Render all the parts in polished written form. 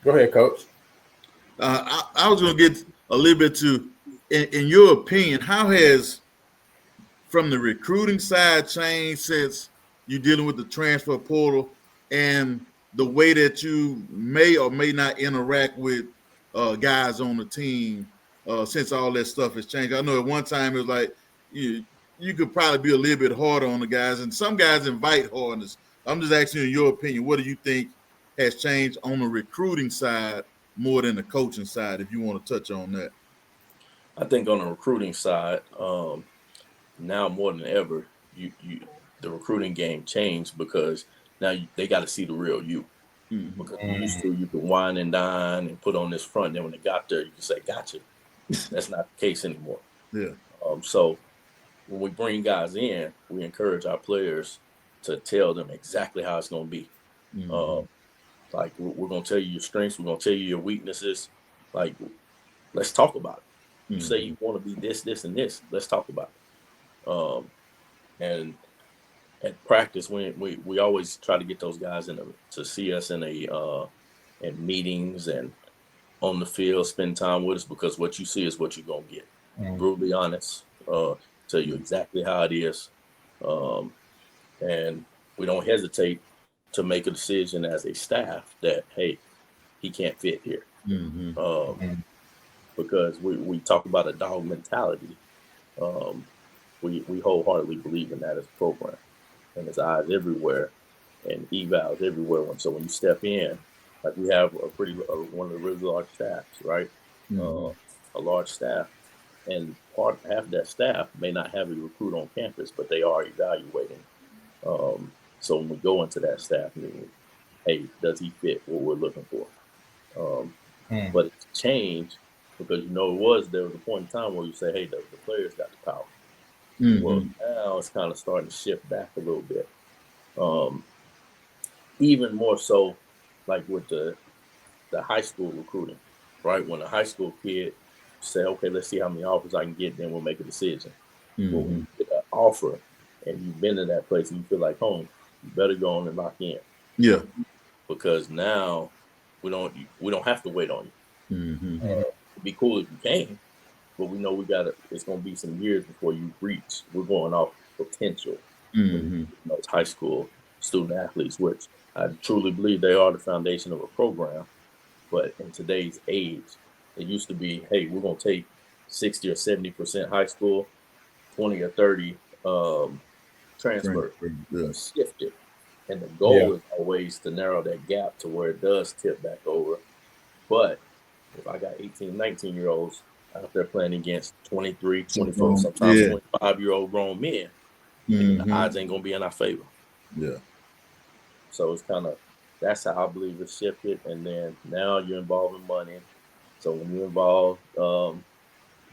Go ahead, Coach. I was going to get a little bit to, in your opinion, how has from the recruiting side changed since you're dealing with the transfer portal and the way that you may or may not interact with guys on the team since all that stuff has changed? I know at one time it was like you could probably be a little bit harder on the guys, and some guys invite hardness. I'm just asking you, in your opinion, what do you think has changed on the recruiting side more than the coaching side, if you want to touch on that? I think on the recruiting side, now more than ever, the recruiting game changed because now they got to see the real you. Mm-hmm. Because used to, you could wine and dine and put on this front. And then when they got there, you can say, "Gotcha." That's not the case anymore. Yeah. So when we bring guys in, we encourage our players to tell them exactly how it's going to be. Mm-hmm. Like we're going to tell you your strengths, we're going to tell you your weaknesses. Like, let's talk about it. You say you want to be this, this, and this. Let's talk about it. And at practice, we always try to get those guys to see us in meetings and on the field, spend time with us, because what you see is what you're gonna get. Brutally honest, tell you exactly how it is, and we don't hesitate to make a decision as a staff that, hey, he can't fit here, because we talk about a dog mentality. We wholeheartely believe in that as a program, and there's eyes everywhere and evals everywhere. So when you step in, like we have one of the really large staffs, right? A large staff, and half that staff may not have a recruit on campus, but they are evaluating. So when we go into that staff meeting, hey, does he fit what we're looking for? But it's changed because there was a point in time where you say, hey, the players got the power. Well, now it's kind of starting to shift back a little bit. Even more so, like with the high school recruiting, right? When a high school kid say, okay, let's see how many offers I can get, then we'll make a decision. But when you get an offer and you've been to that place and you feel like home, you better go on and lock in. Yeah. Because now we don't have to wait on you. It'd be cool if you came, but we know it's going to be some years before you reach. We're going off potential. Those high school student athletes, which I truly believe they are the foundation of a program. But in today's age, it used to be, hey, we're going to take 60 or 70% high school, 20 or 30 transfer. Shift it. And the goal is always to narrow that gap to where it does tip back over. But if I got 18, 19-year-olds out there playing against 23, 24, sometimes 25-year-old grown men, the odds ain't going to be in our favor. Yeah. So it's that's how I believe it's shifted. And then now you're involving money. So when you involve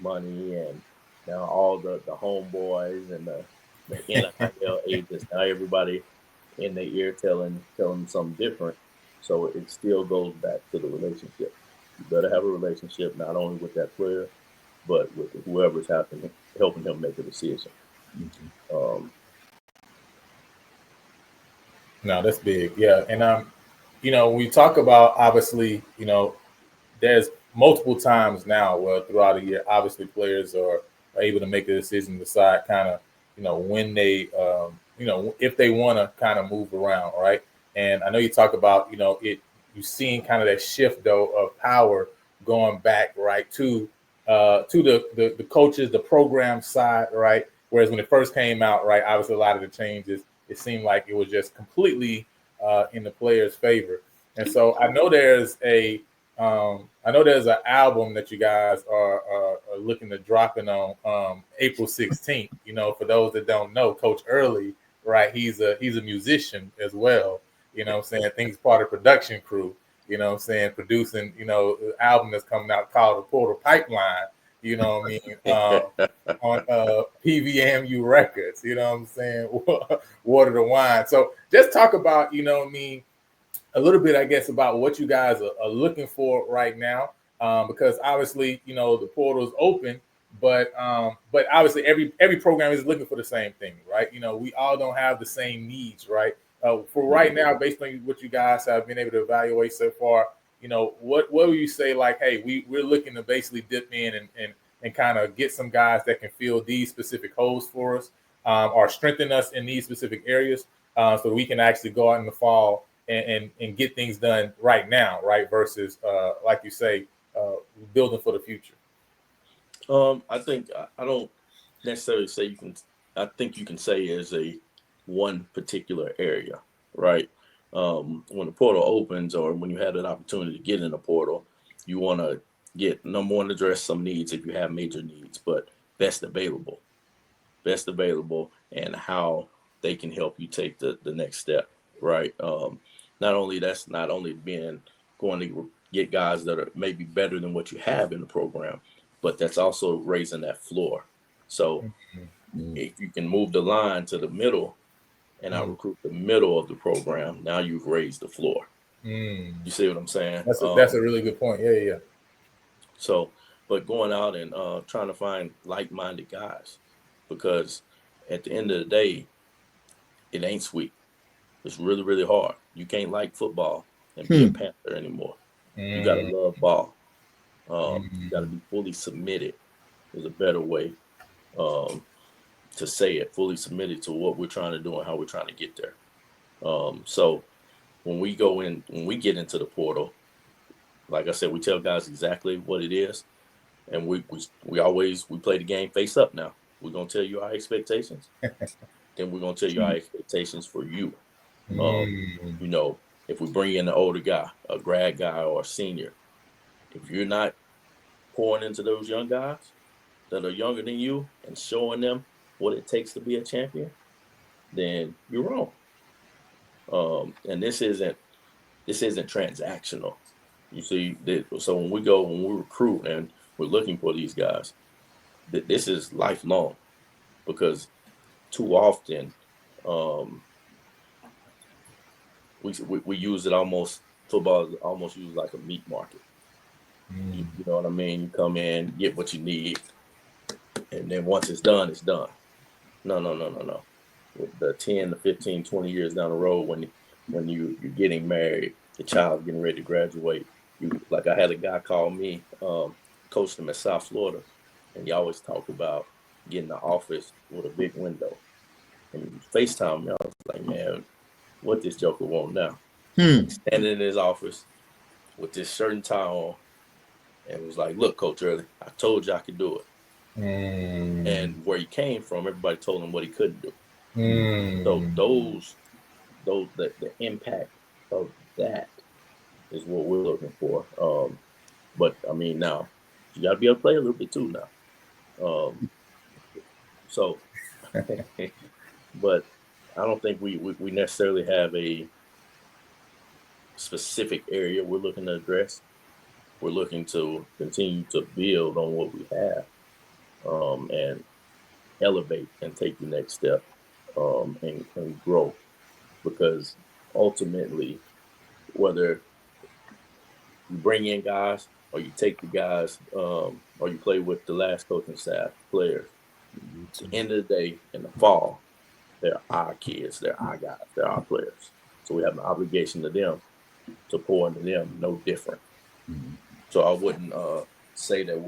money and now all the homeboys and the NIL agents, now everybody in their ear telling them something different. So it still goes back to the relationship. You better have a relationship not only with that player, but with whoever's helping him make a decision. No, that's big. Yeah. And, we talk about, obviously, there's multiple times now where throughout the year, obviously players are able to make a decision, decide kind of, when they, if they want to kind of move around. Right. And I know you talk about, you've seen kind of that shift though of power going back right to the coaches, the program side. Right. Whereas when it first came out, right, obviously a lot of the changes, it seemed like it was just completely in the players' favor. And so I know there's an album that you guys are looking to dropping on April 16th. For those that don't know, Coach Earley, right? He's a musician as well. I think he's part of the production crew. Producing an album that's coming out called The Portal Pipeline. On PVMU Records, Water to Wine. So just talk about, a little bit, I guess, about what you guys are looking for right now, because obviously, the portal is open, but obviously every program is looking for the same thing, right? We all don't have the same needs, right? For right now, based on what you guys have been able to evaluate so far, what would you say, like, hey, we're looking to basically dip in and kind of get some guys that can fill these specific holes for us, or strengthen us in these specific areas, so we can actually go out in the fall and get things done right now, right? Versus, like you say, building for the future. I think I don't necessarily say you can. I think you can say as a one particular area, right? When the portal opens, or when you have that opportunity to get in the portal, you want to get, number one, address some needs if you have major needs, but best available, and how they can help you take the next step, right? Not only being going to get guys that are maybe better than what you have in the program, but that's also raising that floor. So if you can move the line to the middle and I recruit the middle of the program, now you've raised the floor. You see what I'm saying? That's a really good point. Yeah. So, but going out and trying to find like-minded guys, because at the end of the day, it ain't sweet. It's really, really hard. You can't like football and be a Panther anymore. You got to love ball. You got to be fully submitted, is a better way to say it, fully submitted to what we're trying to do and how we're trying to get there. So when we get into the portal, like I said, we tell guys exactly what it is. And we play the game face up now. We're going to tell you our expectations. Then we're going to tell you our expectations for you. If we bring in an older guy, a grad guy or a senior, if you're not pouring into those young guys that are younger than you and showing them what it takes to be a champion, then you're wrong. And this isn't transactional. You see, so when we recruit and we're looking for these guys, this is lifelong, because too often we use it football is almost used like a meat market. You know what I mean? You come in, get what you need, and then once it's done, it's done. No. With the 10 to 15, 20 years down the road, when you're getting married, the child's getting ready to graduate, like I had a guy call me, coached him at South Florida, and he always talked about getting the office with a big window. And FaceTime me, I was like, man, what this joker want now? Standing in his office with this shirt and tie on, and was like, look, Coach Earley, I told you I could do it. And where he came from, everybody told him what he couldn't do. So the impact of that is what we're looking for. But I mean, now you got to be able to play a little bit too now. But I don't think we necessarily have a specific area we're looking to address. We're looking to continue to build on what we have, and elevate and take the next step, and grow. Because ultimately, whether you bring in guys or you take the guys, or you play with the last coaching staff, players, at the end of the day, in the fall, they're our kids, they're our guys, they're our players. So we have an obligation to them to pour into them, no different. So I wouldn't say that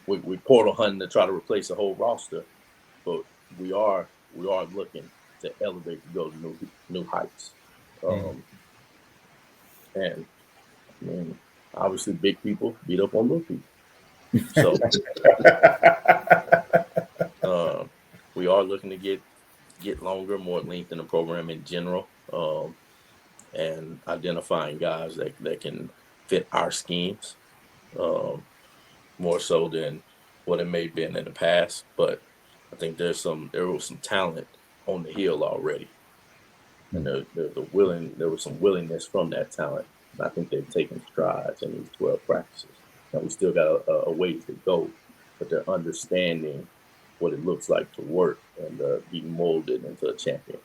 we portal hunting to try to replace the whole roster, but we are looking to elevate to go to new heights. And I mean, obviously, big people beat up on little people. So we are looking to get longer, more length in the program in general, and identifying guys that can fit our schemes, more so than what it may have been in the past. But I think there was some talent on the hill already, and there was some willingness from that talent. And I think they've taken strides in these 12 practices. Now we still got a ways to go, but they're understanding what it looks like to work and be molded into a champion.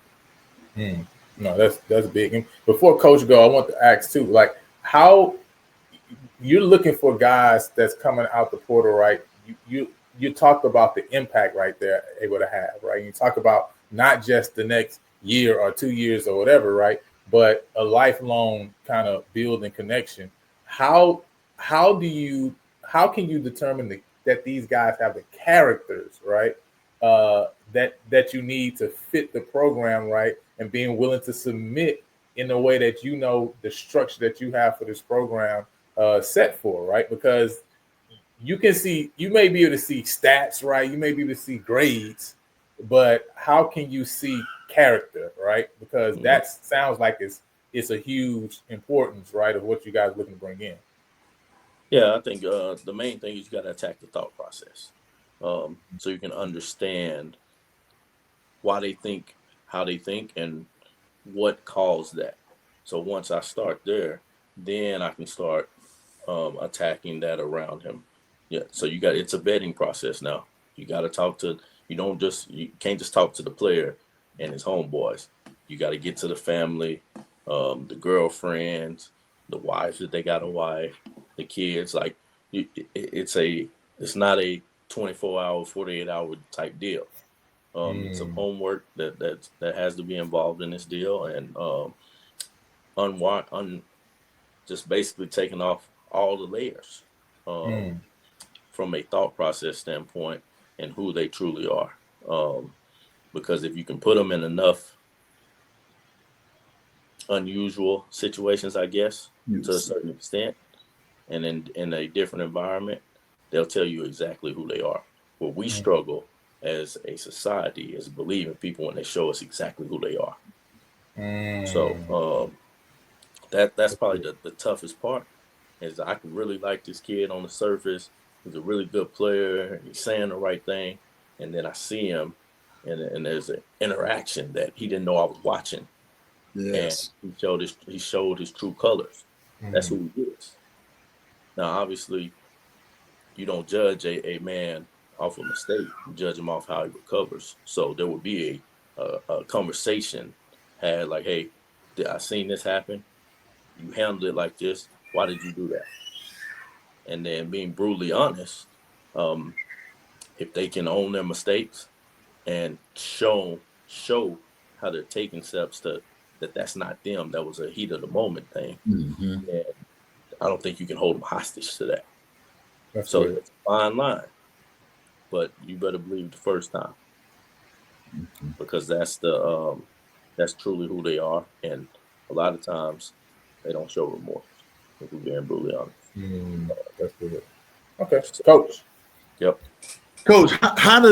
No, that's big. And before Coach go, I want to ask too, like, how you're looking for guys that's coming out the portal, right? You talked about the impact right there able to have, right? You talk about not just the next year or 2 years or whatever, right? but a lifelong kind of building connection. How can you determine that these guys have the characters, right? That you need to fit the program, right, and being willing to submit in a way that the structure that you have for this program set for, right? Because you may be able to see stats, right? You may be able to see grades, but how can you see character, right? Because that sounds like it's a huge importance, right, of what you guys are looking to bring in. Yeah, I think the main thing is you got to attack the thought process, so you can understand why they think, how they think, and what caused that. So once I start there, then I can start attacking that around him. Yeah. So it's a vetting process now. You got to talk to. You can't just talk to the player and his homeboys. You got to get to the family, the girlfriends, the wives that they got a wife, the kids. Like it's not a 24-hour, 48-hour type deal. It's some homework that has to be involved in this deal, and just basically taking off all the layers from a thought process standpoint and who they truly are. Because if you can put them in enough unusual situations, I guess, to a certain extent, and in a different environment, they'll tell you exactly who they are. What we struggle as a society is believing people when they show us exactly who they are. So that's probably the toughest part. Is I can really like this kid on the surface. He's a really good player. He's saying the right thing, and then I see him, and there's an interaction that he didn't know I was watching. Yes. And he showed his true colors. That's who he is. Now, obviously, you don't judge a man off a mistake. You judge him off how he recovers. So there would be a conversation had like, hey, I seen this happen. You handled it like this. Why did you do that? And then being brutally honest, if they can own their mistakes and show how they're taking steps to that's not them, that was a heat of the moment thing. And I don't think you can hold them hostage to that. It's a fine line, but you better believe the first time, because that's truly who they are, and a lot of times they don't show remorse. If we're being brutally honest. That's good. Okay, Coach. Yep. Coach, how does